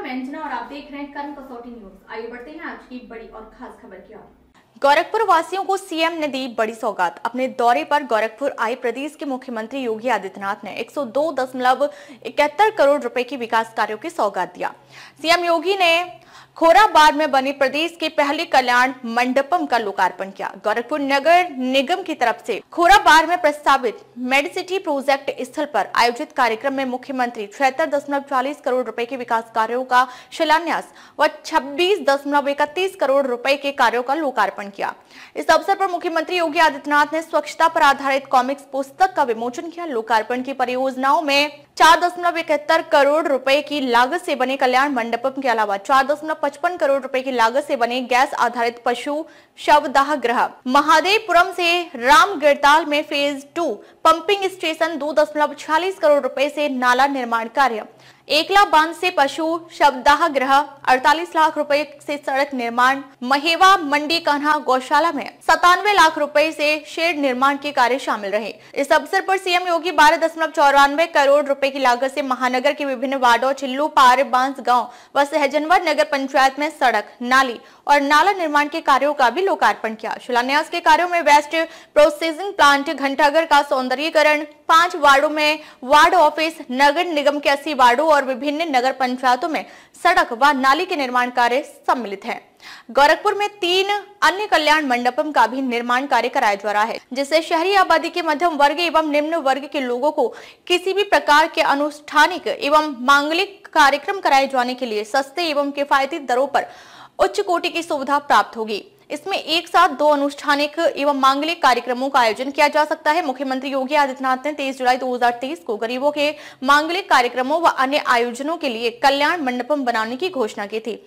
मैं अंजना और आप देख रहे हैं कर्म कसौटी न्यूज। आइए बढ़ते हैं आज की बड़ी और खास खबर की ओर। गोरखपुर वासियों को सीएम ने दी बड़ी सौगात। अपने दौरे पर गोरखपुर आए प्रदेश के मुख्यमंत्री योगी आदित्यनाथ ने 102.71 करोड़ रुपए की विकास कार्यों की सौगात दिया। सीएम योगी ने खोराबार में बनी प्रदेश के पहले कल्याण मंडपम का लोकार्पण किया। गोरखपुर नगर निगम की तरफ से खोराबार में प्रस्तावित मेडिसिटी प्रोजेक्ट स्थल पर आयोजित कार्यक्रम में मुख्यमंत्री 76.40 करोड़ रुपए के विकास कार्यों का शिलान्यास व 26.31 करोड़ रुपए के कार्यों का लोकार्पण किया। इस अवसर पर मुख्यमंत्री योगी आदित्यनाथ ने स्वच्छता पर आधारित कॉमिक्स पुस्तक का विमोचन किया। लोकार्पण की परियोजनाओं में 4.71 करोड़ रुपए की लागत से बने कल्याण मंडपम के अलावा 4.55 करोड़ रुपए की लागत से बने गैस आधारित पशु शवदाह गृह, महादेवपुरम से रामगिरताल में फेज 2 पंपिंग स्टेशन, 2.46 करोड़ रुपए से नाला निर्माण कार्य, एकला बांध से पशु शवदाह गृह, 48 लाख रुपए से सड़क निर्माण, महेवा मंडी कान्हा गौशाला में 97 लाख रुपए से शेड निर्माण के कार्य शामिल रहे। इस अवसर पर सीएम योगी 12.94 करोड़ रुपए की लागत से महानगर के विभिन्न वार्डों चिल्लू पार बांस गांव व सहजनवर नगर पंचायत में सड़क, नाली और नाला निर्माण के कार्यों का भी लोकार्पण किया। शिलान्यास के कार्यों में वेस्ट प्रोसेसिंग प्लांट, घंटाघर का सौंदर्यीकरण, 5 वार्डों में वार्ड ऑफिस, नगर निगम के 80 वार्डों और विभिन्न नगर पंचायतों में सड़क व नाली के निर्माण कार्य सम्मिलित हैं। गोरखपुर में 3 अन्य कल्याण मंडपम का भी निर्माण कार्य कराया जा रहा है, जिससे शहरी आबादी के मध्यम वर्ग एवं निम्न वर्ग के लोगों को किसी भी प्रकार के अनुष्ठानिक एवं मांगलिक कार्यक्रम कराए जाने के लिए सस्ते एवं किफायती दरों पर उच्च कोटि की सुविधा प्राप्त होगी। इसमें एक साथ 2 अनुष्ठानिक एवं मांगलिक कार्यक्रमों का आयोजन किया जा सकता है। मुख्यमंत्री योगी आदित्यनाथ ने 23 जुलाई 2023 को गरीबों के मांगलिक कार्यक्रमों व अन्य आयोजनों के लिए कल्याण मंडपम बनाने की घोषणा की थी।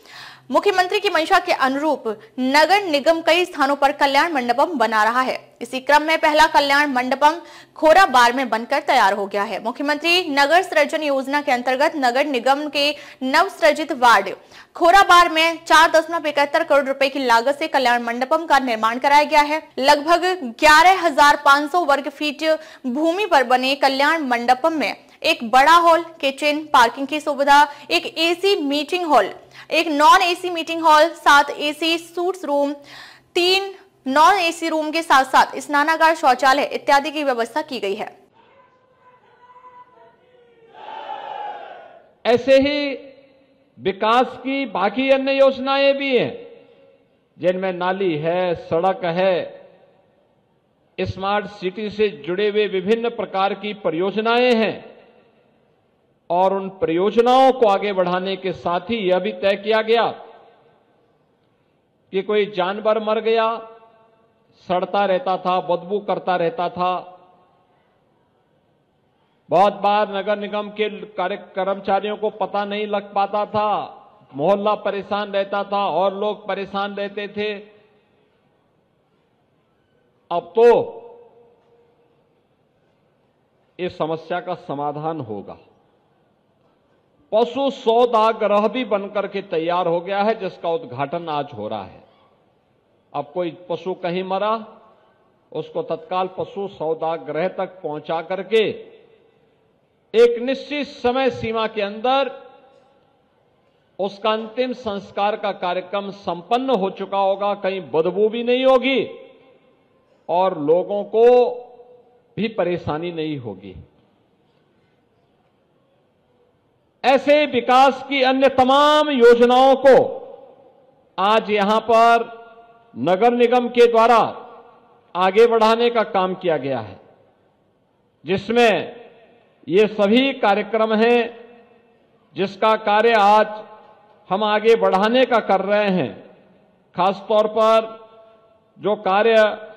मुख्यमंत्री की मंशा के अनुरूप नगर निगम कई स्थानों पर कल्याण मंडपम बना रहा है। इसी क्रम में पहला कल्याण मंडपम खोराबार में बनकर तैयार हो गया है। मुख्यमंत्री नगर सृजन योजना के अंतर्गत नगर निगम के नव सृजित वार्ड खोराबार में 4.71 करोड़ रुपए की लागत से कल्याण मंडपम का निर्माण कराया गया है। लगभग 11,500 वर्ग फीट भूमि पर बने कल्याण मंडपम में एक बड़ा हॉल, किचन, पार्किंग की सुविधा, एक एसी मीटिंग हॉल, एक non AC meeting hall, 7 AC suits room, 3 non AC room के साथ साथ स्नानागार, शौचालय इत्यादि की व्यवस्था की गई है। ऐसे ही विकास की बाकी अन्य योजनाएं भी हैं, जिनमें नाली है, सड़क है, स्मार्ट सिटी से जुड़े हुए विभिन्न प्रकार की परियोजनाएं हैं। और उन परियोजनाओं को आगे बढ़ाने के साथ ही यह भी तय किया गया कि कोई जानवर मर गया, सड़ता रहता था, बदबू करता रहता था, बहुत बार नगर निगम के कर्मचारियों को पता नहीं लग पाता था, मोहल्ला परेशान रहता था और लोग परेशान रहते थे। अब तो इस समस्या का समाधान होगा। पशु सौदागृह भी बनकर के तैयार हो गया है, जिसका उद्घाटन आज हो रहा है। अब कोई पशु कहीं मरा, उसको तत्काल पशु सौदागृह तक पहुंचा करके एक निश्चित समय सीमा के अंदर उसका अंतिम संस्कार का कार्यक्रम संपन्न हो चुका होगा। कहीं बदबू भी नहीं होगी और लोगों को भी परेशानी नहीं होगी। ऐसे विकास की अन्य तमाम योजनाओं को आज यहां पर नगर निगम के द्वारा आगे बढ़ाने का काम किया गया है, जिसमें ये सभी कार्यक्रम हैं जिसका कार्य आज हम आगे बढ़ाने का कर रहे हैं। खासतौर पर जो कार्य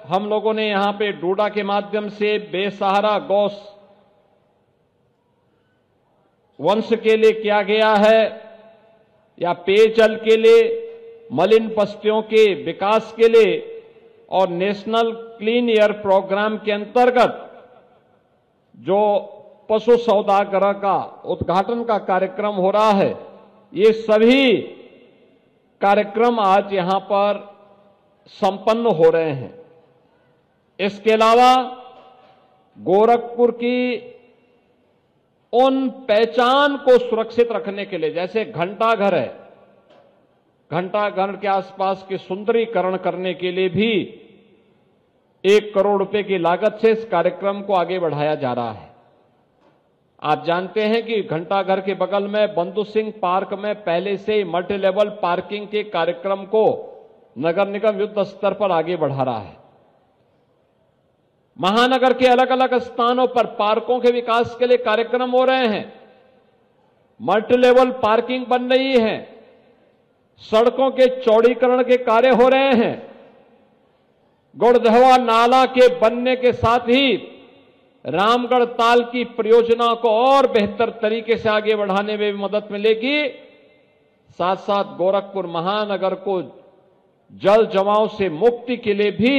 हम लोगों ने यहां पे डोडा के माध्यम से बेसहारा गौ वंश के लिए किया गया है, या पेयजल के लिए, मलिन बस्तियों के विकास के लिए, और नेशनल क्लीन एयर प्रोग्राम के अंतर्गत जो पशु सौदागृह का उद्घाटन का कार्यक्रम हो रहा है, ये सभी कार्यक्रम आज यहां पर संपन्न हो रहे हैं। इसके अलावा गोरखपुर की उन पहचान को सुरक्षित रखने के लिए, जैसे घंटाघर है, घंटाघर के आसपास के सुंदरीकरण करने के लिए भी 1 करोड़ रुपए की लागत से इस कार्यक्रम को आगे बढ़ाया जा रहा है। आप जानते हैं कि घंटाघर के बगल में बंधु सिंह पार्क में पहले से ही मल्टी लेवल पार्किंग के कार्यक्रम को नगर निगम युद्ध स्तर पर आगे बढ़ा रहा है। महानगर के अलग अलग स्थानों पर पार्कों के विकास के लिए कार्यक्रम हो रहे हैं, मल्टी लेवल पार्किंग बन रही है, सड़कों के चौड़ीकरण के कार्य हो रहे हैं, गुड़धवा नाला के बनने के साथ ही रामगढ़ ताल की परियोजना को और बेहतर तरीके से आगे बढ़ाने में भी मदद मिलेगी। साथ साथ गोरखपुर महानगर को जल जमाव से मुक्ति के लिए भी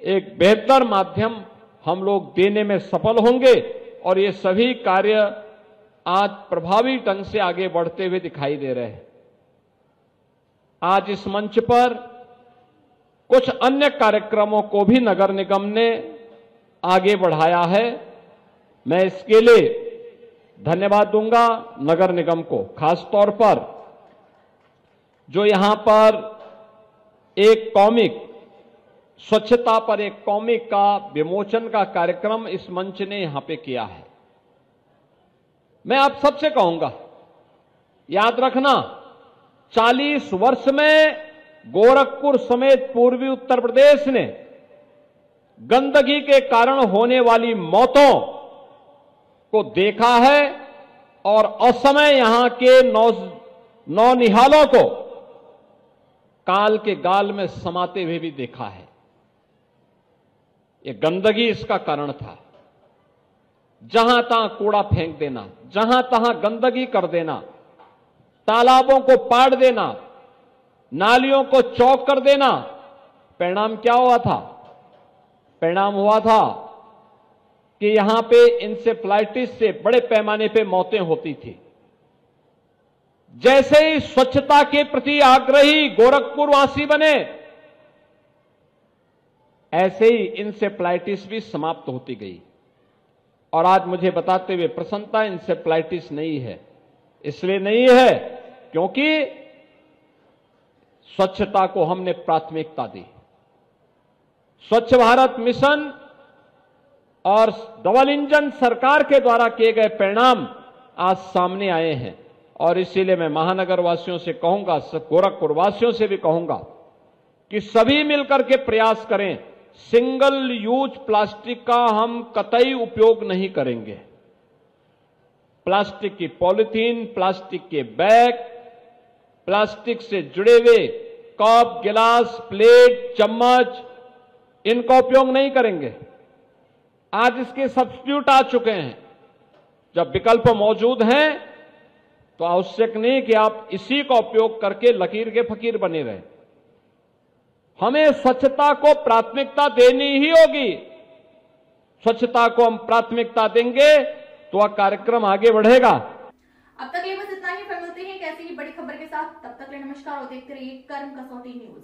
एक बेहतर माध्यम हम लोग देने में सफल होंगे और ये सभी कार्य आज प्रभावी ढंग से आगे बढ़ते हुए दिखाई दे रहे हैं। आज इस मंच पर कुछ अन्य कार्यक्रमों को भी नगर निगम ने आगे बढ़ाया है। मैं इसके लिए धन्यवाद दूंगा नगर निगम को, खास तौर पर जो यहां पर एक कॉमिक, स्वच्छता पर एक कॉमिक का विमोचन का कार्यक्रम इस मंच ने यहां पे किया है। मैं आप सबसे कहूंगा, याद रखना, 40 वर्ष में गोरखपुर समेत पूर्वी उत्तर प्रदेश ने गंदगी के कारण होने वाली मौतों को देखा है और असमय यहां के नौनिहालों को काल के गाल में समाते हुए भी देखा है। ये गंदगी इसका कारण था। जहां तहां कूड़ा फेंक देना, जहां तहां गंदगी कर देना, तालाबों को पाड़ देना, नालियों को चौक कर देना। परिणाम क्या हुआ था? परिणाम हुआ था कि यहां पे इंसेफ्लाइटिस से बड़े पैमाने पे मौतें होती थी। जैसे ही स्वच्छता के प्रति आग्रही गोरखपुर वासी बने, ऐसे ही इंसेफ्लाइटिस भी समाप्त होती गई। और आज मुझे बताते हुए प्रसन्नता, इंसेफ्लाइटिस नहीं है। इसलिए नहीं है क्योंकि स्वच्छता को हमने प्राथमिकता दी। स्वच्छ भारत मिशन और डबल इंजन सरकार के द्वारा किए गए परिणाम आज सामने आए हैं। और इसीलिए मैं महानगर वासियों से कहूंगा, गोरखपुर वासियों से भी कहूंगा कि सभी मिलकर के प्रयास करें। सिंगल यूज प्लास्टिक का हम कतई उपयोग नहीं करेंगे। प्लास्टिक की पॉलिथीन, प्लास्टिक के बैग, प्लास्टिक से जुड़े हुए कप, गिलास, प्लेट, चम्मच, इनका उपयोग नहीं करेंगे। आज इसके सब्स्टिट्यूट आ चुके हैं। जब विकल्प मौजूद हैं तो आवश्यक नहीं कि आप इसी का उपयोग करके लकीर के फकीर बने रहें। हमें स्वच्छता को प्राथमिकता देनी ही होगी। स्वच्छता को हम प्राथमिकता देंगे तो वह कार्यक्रम आगे बढ़ेगा। अब तक ये बस इतना ही। फिर मिलते हैं एक ऐसी ही बड़ी खबर के साथ। तब तक के लिए नमस्कार और देखते रहिए कर्म कसौटी न्यूज।